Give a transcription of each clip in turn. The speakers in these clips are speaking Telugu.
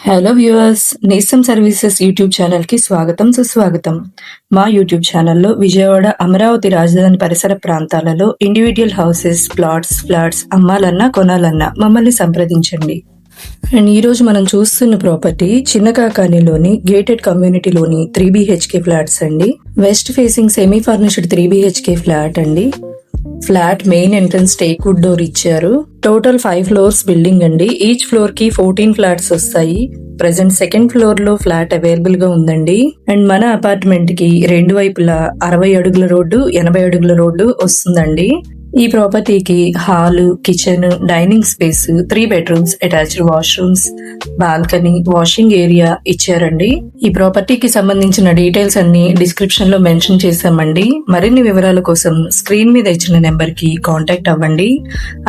హలో వ్యూవర్స్, నేస్తం సర్వీసెస్ యూట్యూబ్ ఛానల్కి స్వాగతం సుస్వాగతం. మా యూట్యూబ్ ఛానల్లో విజయవాడ అమరావతి రాజధాని పరిసర ప్రాంతాలలో ఇండివిడ్యువల్ హౌసెస్, ఫ్లాట్స్ అమ్మాలన్నా కొనాలన్నా మమ్మల్ని సంప్రదించండి. అండ్ ఈరోజు మనం చూస్తున్న ప్రాపర్టీ చిన్న కాకానిలోని గేటెడ్ కమ్యూనిటీలోని 3 BHK ఫ్లాట్స్ అండి. West facing semi furnished 3 BHK flat అండి. Flat main entrance teakwood door ఇచ్చారు. టోటల్ 5 ఫ్లోర్స్ బిల్డింగ్ అండి. ఈచ్ ఫ్లోర్ కి 14 ఫ్లాట్స్ వస్తాయి. ప్రెసెంట్ సెకండ్ ఫ్లోర్ లో ఫ్లాట్ అవైలబుల్ గా ఉందండి. అండ్ మన అపార్ట్మెంట్ కి రెండు వైపులా 60 అడుగుల రోడ్డు, 80 అడుగుల రోడ్డు వస్తుందండి. ఈ ప్రాపర్టీకి hall, kitchen, dining space, 3 bedrooms, attached washrooms, balcony, washing area ఇచ్చారండి. ఈ ప్రాపర్టీకి సంబంధించిన డీటెయిల్స్ అన్ని డిస్క్రిప్షన్ లో మెన్షన్ చేశామండి. మరిన్ని వివరాల కోసం స్క్రీన్ మీద ఇచ్చిన నెంబర్ కి కాంటాక్ట్ అవ్వండి.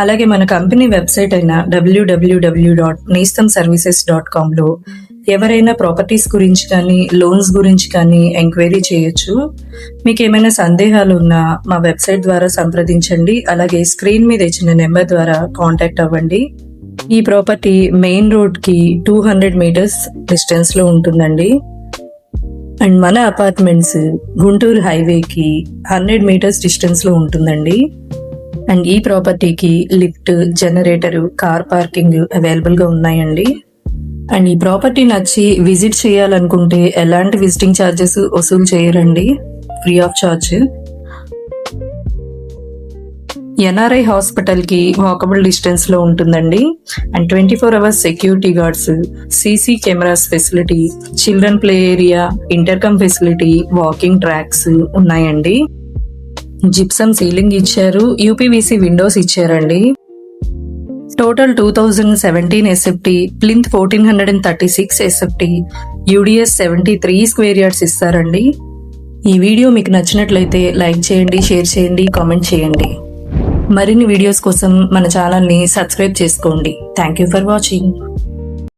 అలాగే మన కంపెనీ వెబ్సైట్ అయిన www.neestamservices.com లో ఎవరైనా ప్రాపర్టీస్ గురించి కానీ లోన్స్ గురించి కానీ ఎంక్వైరీ చేయొచ్చు. మీకు ఏమైనా సందేహాలు ఉన్నా మా వెబ్సైట్ ద్వారా సంప్రదించండి. అలాగే స్క్రీన్ మీద ఇచ్చిన నెంబర్ ద్వారా కాంటాక్ట్ అవ్వండి. ఈ ప్రాపర్టీ మెయిన్ రోడ్ కి 200 మీటర్స్ డిస్టెన్స్ లో ఉంటుందండి. అండ్ మన అపార్ట్మెంట్స్ గుంటూరు హైవేకి 100 మీటర్స్ డిస్టెన్స్ లో ఉంటుందండి. అండ్ ఈ ప్రాపర్టీకి lift, generator, car parking available గా ఉన్నాయండి. అండ్ ఈ ప్రాపర్టీ నచ్చి విజిట్ చేయాలనుకుంటే ఎలాంటి విజిటింగ్ ఛార్జెస్ వసూలు చేయరండి, free of charge. NRI hospital కి వాకబుల్ డిస్టెన్స్ లో ఉంటుందండి. And 24 hours security guards, CC cameras facility, children play area, intercom facility, walking tracks ఉన్నాయండి. జిప్సమ్ సీలింగ్ ఇచ్చారు. యూపీవీసీ విండోస్ ఇచ్చారండి. Total 2017 SFT, plinth 1436 SFT, UDS 73 square yards ఇస్తారండి. ఈ వీడియో మీకు నచ్చినట్లయితే లైక్ చేయండి, షేర్ చేయండి, కామెంట్ చేయండి. మరిన్ని వీడియోస్ కోసం మన ఛానల్ని సబ్స్క్రైబ్ చేసుకోండి. Thank you for watching.